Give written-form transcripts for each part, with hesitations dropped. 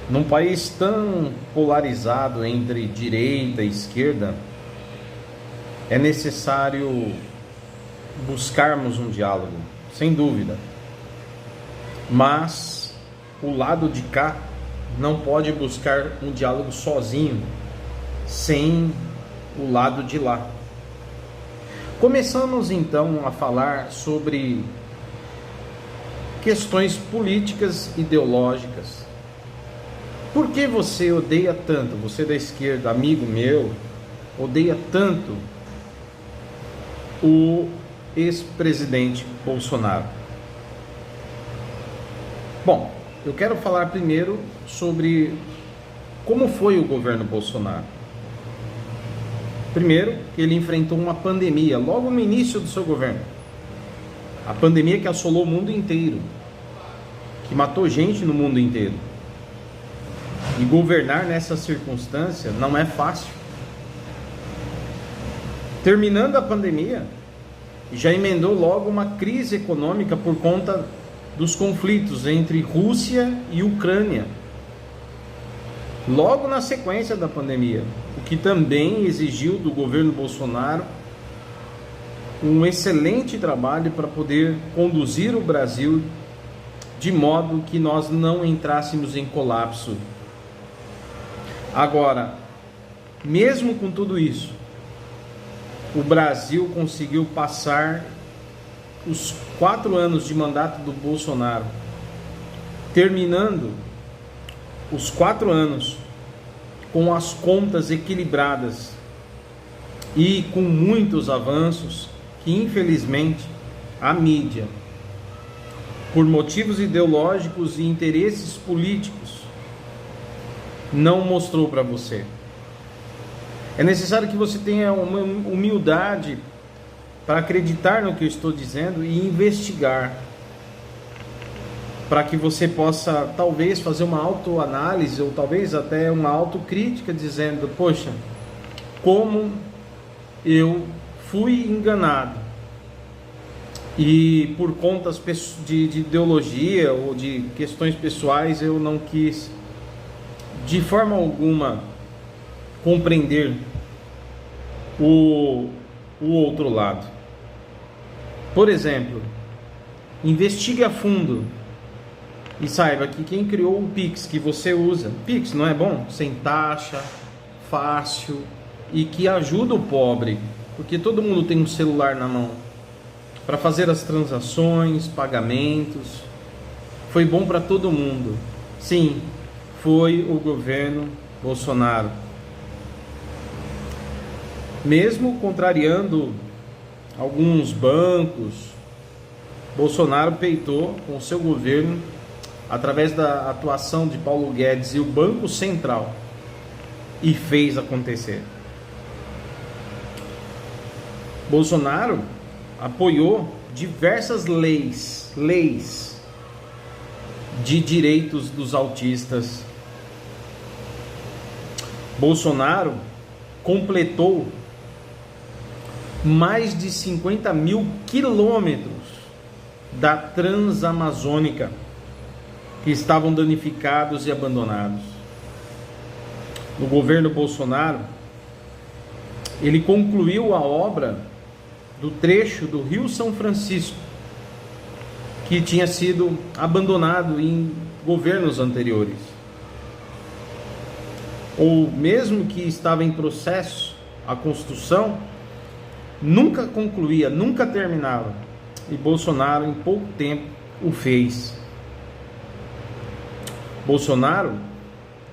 Num país tão polarizado entre direita e esquerda, é necessário buscarmos um diálogo, sem dúvida. Mas o lado de cá não pode buscar um diálogo sozinho, sem o lado de lá. Começamos então a falar sobre questões políticas ideológicas. Por que você odeia tanto, você da esquerda, amigo meu, odeia tanto o ex-presidente Bolsonaro? Bom, eu quero falar primeiro sobre como foi o governo Bolsonaro. Primeiro, ele enfrentou uma pandemia logo no início do seu governo. A pandemia que assolou o mundo inteiro, que matou gente no mundo inteiro. E governar nessa circunstância não é fácil. Terminando a pandemia, já emendou logo uma crise econômica por conta dos conflitos entre Rússia e Ucrânia. Logo na sequência da pandemia, o que também exigiu do governo Bolsonaro um excelente trabalho para poder conduzir o Brasil de modo que nós não entrássemos em colapso. Agora, mesmo com tudo isso, o Brasil conseguiu passar os 4 anos de mandato do Bolsonaro, terminando os 4 anos com as contas equilibradas e com muitos avanços que, infelizmente, a mídia, por motivos ideológicos e interesses políticos, não mostrou para você. É necessário que você tenha uma humildade para acreditar no que eu estou dizendo e investigar, para que você possa talvez fazer uma autoanálise ou talvez até uma autocrítica, dizendo: poxa, como eu fui enganado e por contas de ideologia ou de questões pessoais eu não quis de forma alguma compreender o outro lado. Por exemplo, investigue a fundo e saiba que quem criou o Pix que você usa, Pix não é bom? Sem taxa, fácil e que ajuda o pobre, porque todo mundo tem um celular na mão para fazer as transações, pagamentos. Foi bom para todo mundo. Sim, foi o governo Bolsonaro. Mesmo contrariando alguns bancos, Bolsonaro peitou com o seu governo, através da atuação de Paulo Guedes e o Banco Central, e fez acontecer. Bolsonaro apoiou diversas leis de direitos dos autistas. Bolsonaro completou mais de 50 mil quilômetros da Transamazônica que estavam danificados e abandonados. No governo Bolsonaro, ele concluiu a obra do trecho do Rio São Francisco, que tinha sido abandonado em governos anteriores, ou mesmo que estava em processo a construção, nunca concluía, nunca terminava, e Bolsonaro em pouco tempo o fez. Bolsonaro,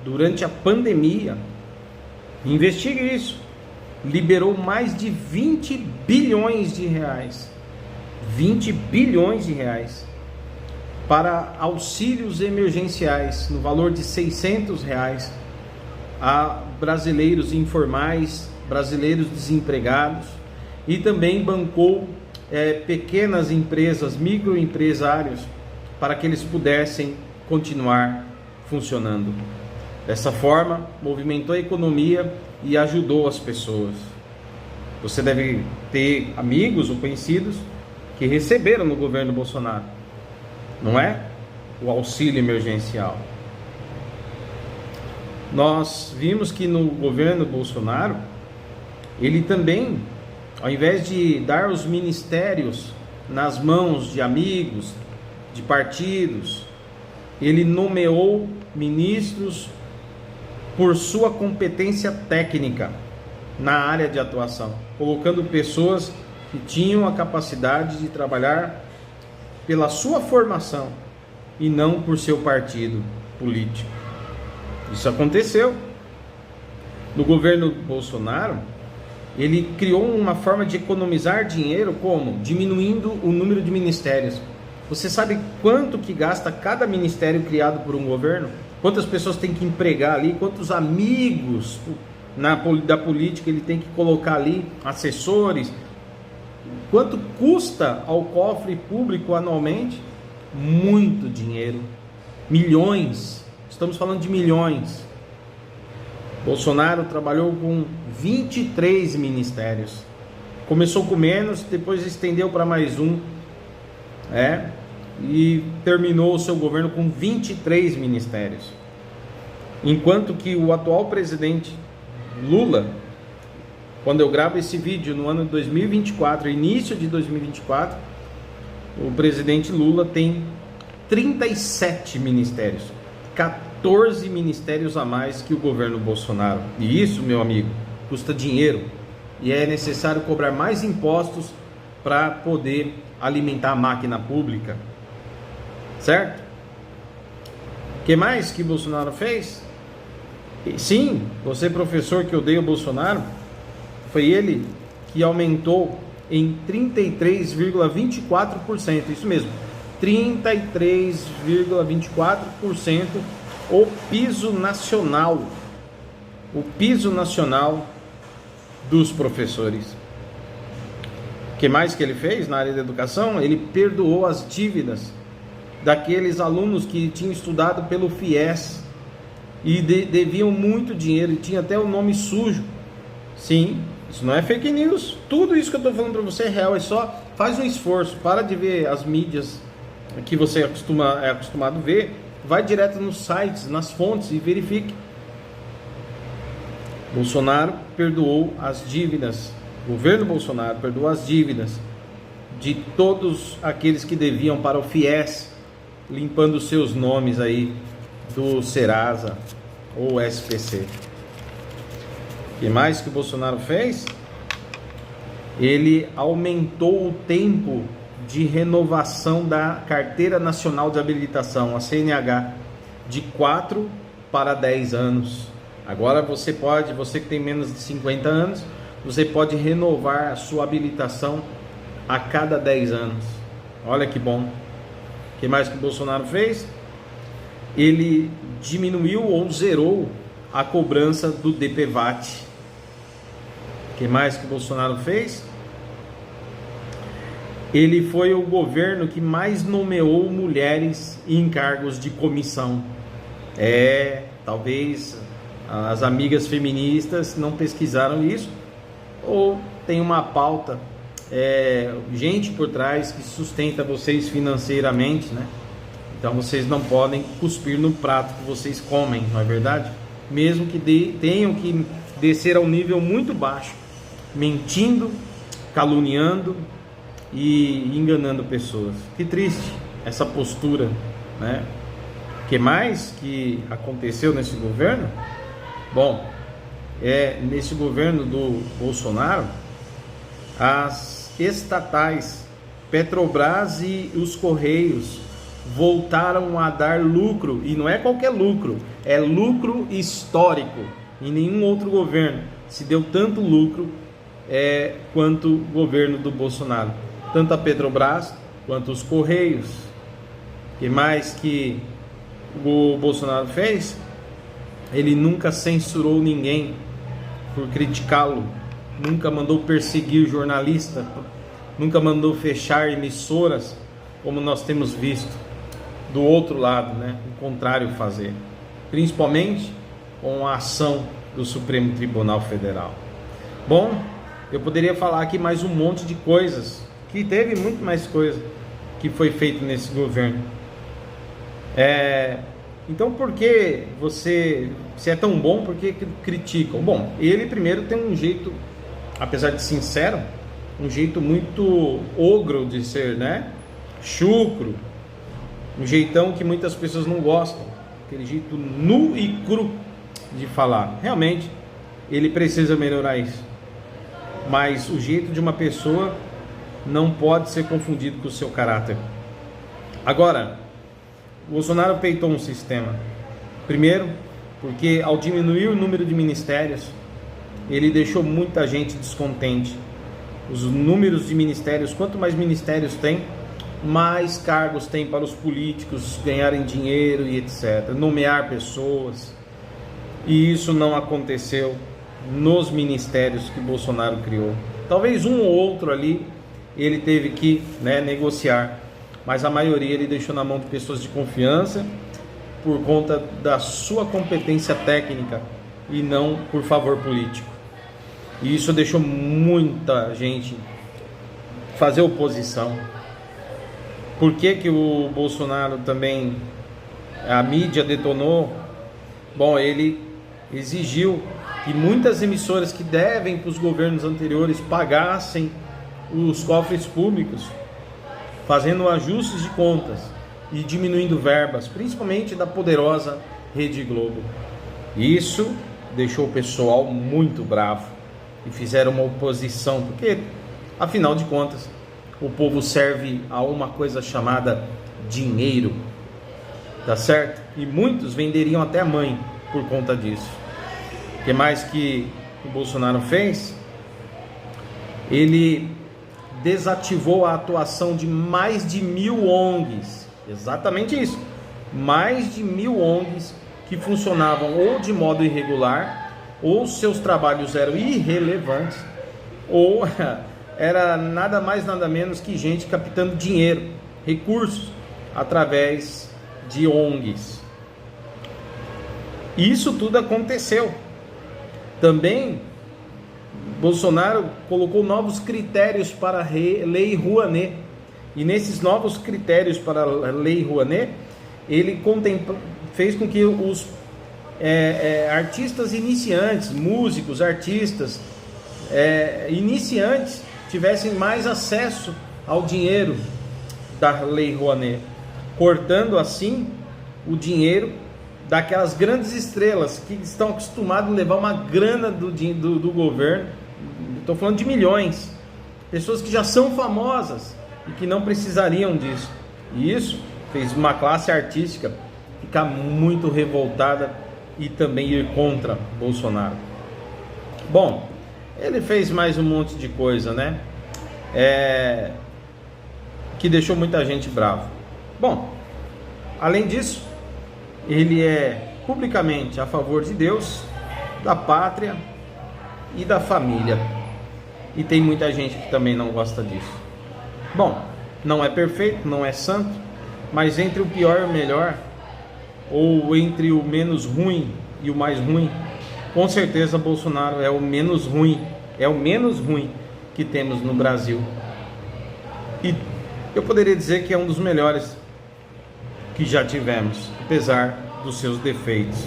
durante a pandemia, investigue isso, liberou mais de 20 bilhões de reais, 20 bilhões de reais, para auxílios emergenciais, no valor de R$600, a brasileiros informais, brasileiros desempregados, e também bancou pequenas empresas, microempresários, para que eles pudessem continuar funcionando. Dessa forma, movimentou a economia e ajudou as pessoas. Você deve ter amigos ou conhecidos que receberam no governo Bolsonaro, não é? O auxílio emergencial. Nós vimos que no governo Bolsonaro, ele também, ao invés de dar os ministérios nas mãos de amigos, de partidos, ele nomeou ministros por sua competência técnica na área de atuação, colocando pessoas que tinham a capacidade de trabalhar pela sua formação e não por seu partido político. Isso aconteceu. No governo Bolsonaro, ele criou uma forma de economizar dinheiro, como? Diminuindo o número de ministérios. Você sabe quanto que gasta cada ministério criado por um governo? Quantas pessoas tem que empregar ali? Quantos amigos da política ele tem que colocar ali? Assessores? Quanto custa ao cofre público anualmente? Muito dinheiro. Milhões. Estamos falando de milhões. Bolsonaro trabalhou com 23 ministérios. Começou com menos, depois estendeu para mais um. E terminou o seu governo com 23 ministérios. Enquanto que o atual presidente Lula, quando eu gravo esse vídeo no ano de 2024, início de 2024, o presidente Lula tem 37 ministérios, 14 ministérios a mais que o governo Bolsonaro. E isso, meu amigo, custa dinheiro. E é necessário cobrar mais impostos para poder alimentar a máquina pública. Certo? O que mais que Bolsonaro fez? Sim, você professor que odeia o Bolsonaro, foi ele que aumentou em 33,24%, isso mesmo, 33,24% o piso nacional dos professores. O que mais que ele fez na área da educação? Ele perdoou as dívidas daqueles alunos que tinham estudado pelo FIES e deviam muito dinheiro, e tinha até o nome sujo. Sim, isso não é fake news. Tudo isso que eu estou falando para você é real. É só faz um esforço, para de ver as mídias que você é acostumado a ver, vai direto nos sites, nas fontes e verifique. Bolsonaro perdoou as dívidas, o governo Bolsonaro perdoou as dívidas de todos aqueles que deviam para o FIES, limpando seus nomes aí do Serasa ou SPC. O que mais que o Bolsonaro fez? Ele aumentou o tempo de renovação da Carteira Nacional de Habilitação, a CNH, de 4 para 10 anos. Agora você que tem menos de 50 anos, você pode renovar a sua habilitação a cada 10 anos. Olha que bom. O que mais que o Bolsonaro fez? Ele diminuiu ou zerou a cobrança do DPVAT. O que mais que o Bolsonaro fez? Ele foi o governo que mais nomeou mulheres em cargos de comissão. Talvez as amigas feministas não pesquisaram isso, ou tem uma pauta, gente por trás que sustenta vocês financeiramente, né? Então vocês não podem cuspir no prato que vocês comem, não é verdade? Mesmo que tenham que descer a um nível muito baixo, mentindo, caluniando e enganando pessoas. Que triste essa postura, né? O que mais que aconteceu nesse governo? Bom, nesse governo do Bolsonaro, as estatais Petrobras e os Correios voltaram a dar lucro, e não é qualquer lucro, é lucro histórico. Em nenhum outro governo se deu tanto lucro quanto o governo do Bolsonaro, tanto a Petrobras quanto os Correios. O que mais que o Bolsonaro fez? Ele nunca censurou ninguém por criticá-lo, nunca mandou perseguir jornalista, nunca mandou fechar emissoras, como nós temos visto do outro lado, né? O contrário fazer, principalmente com a ação do Supremo Tribunal Federal. Bom, eu poderia falar aqui mais um monte de coisas, que teve muito mais coisa que foi feito nesse governo. Então por que você, se é tão bom, por que criticam? Bom, ele primeiro tem um jeito, apesar de sincero, um jeito muito ogro de ser, né? Chucro, um jeitão que muitas pessoas não gostam, aquele jeito nu e cru de falar. Realmente, ele precisa melhorar isso. Mas o jeito de uma pessoa não pode ser confundido com o seu caráter. Agora, Bolsonaro peitou um sistema. Primeiro, porque ao diminuir o número de ministérios, ele deixou muita gente descontente. Os números de ministérios, quanto mais ministérios tem, mais cargos tem para os políticos ganharem dinheiro e etc. Nomear pessoas. E isso não aconteceu nos ministérios que Bolsonaro criou. Talvez um ou outro ali ele teve que, né, negociar, mas a maioria ele deixou na mão de pessoas de confiança por conta da sua competência técnica e não por favor político. E isso deixou muita gente fazer oposição. Por que que o Bolsonaro também, a mídia detonou? Bom, ele exigiu que muitas emissoras que devem para os governos anteriores pagassem os cofres públicos, fazendo ajustes de contas e diminuindo verbas, principalmente da poderosa Rede Globo. Isso deixou o pessoal muito bravo e fizeram uma oposição, porque afinal de contas o povo serve a uma coisa chamada dinheiro, tá certo? E muitos venderiam até a mãe por conta disso. O que mais que o Bolsonaro fez? Ele desativou a atuação de mais de 1000 ONGs, exatamente isso, mais de 1000 ONGs que funcionavam ou de modo irregular, ou seus trabalhos eram irrelevantes, ou era nada mais nada menos que gente captando dinheiro, recursos, através de ONGs. Isso tudo aconteceu. Também Bolsonaro colocou novos critérios para a Lei Rouanet. E nesses novos critérios para a Lei Rouanet, ele fez com que os artistas iniciantes, músicos, artistas iniciantes tivessem mais acesso ao dinheiro da Lei Rouanet, cortando assim o dinheiro daquelas grandes estrelas que estão acostumadas a levar uma grana do governo. Estou falando de milhões, pessoas que já são famosas e que não precisariam disso. E isso fez uma classe artística ficar muito revoltada e também ir contra Bolsonaro. Bom, ele fez mais um monte de coisa, né? Que deixou muita gente brava. Bom, além disso, ele é publicamente a favor de Deus, da pátria e da família. E tem muita gente que também não gosta disso. Bom, não é perfeito, não é santo, mas entre o pior e o melhor, ou entre o menos ruim e o mais ruim, com certeza Bolsonaro é o menos ruim, que temos no Brasil. E eu poderia dizer que é um dos melhores que já tivemos, apesar dos seus defeitos.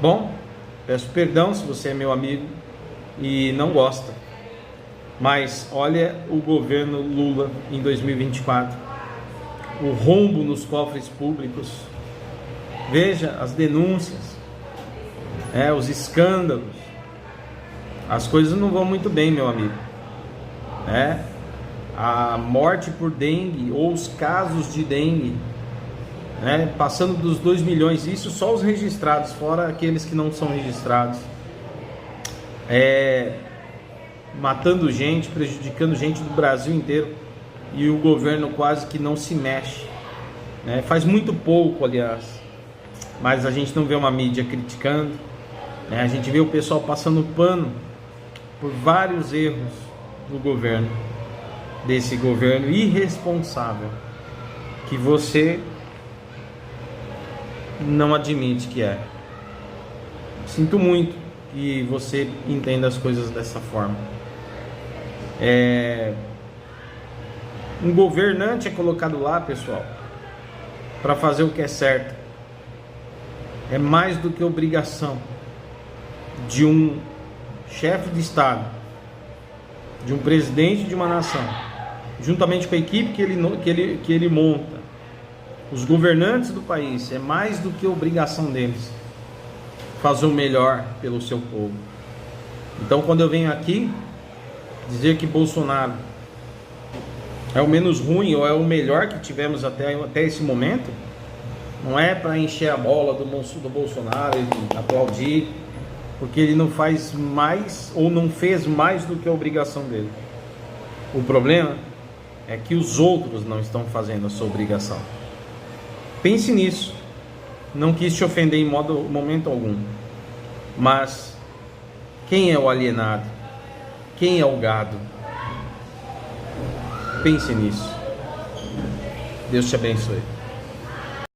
Bom, peço perdão se você é meu amigo e não gosta, mas olha o governo Lula em 2024, o rombo nos cofres públicos, veja as denúncias, os escândalos, as coisas não vão muito bem, meu amigo, a morte por dengue ou os casos de dengue, passando dos 2 milhões, isso só os registrados, fora aqueles que não são registrados, matando gente, prejudicando gente do Brasil inteiro, e o governo quase que não se mexe, faz muito pouco, aliás, mas a gente não vê uma mídia criticando, a gente vê o pessoal passando pano por vários erros do governo, desse governo irresponsável, que você não admite que é. Sinto muito que você entenda as coisas dessa forma. Um governante é colocado lá, pessoal, para fazer o que é certo, é mais do que obrigação de um chefe de Estado, de um presidente de uma nação, juntamente com a equipe que ele monta, os governantes do país, é mais do que obrigação deles fazer o melhor pelo seu povo. Então, quando eu venho aqui dizer que Bolsonaro é o menos ruim ou é o melhor que tivemos até esse momento, não é para encher a bola do Bolsonaro e aplaudir, porque ele não faz mais ou não fez mais do que a obrigação dele. O problema é que os outros não estão fazendo a sua obrigação. Pense nisso. Não quis te ofender em momento algum, mas quem é o alienado? Quem é o gado? Pense nisso. Deus te abençoe.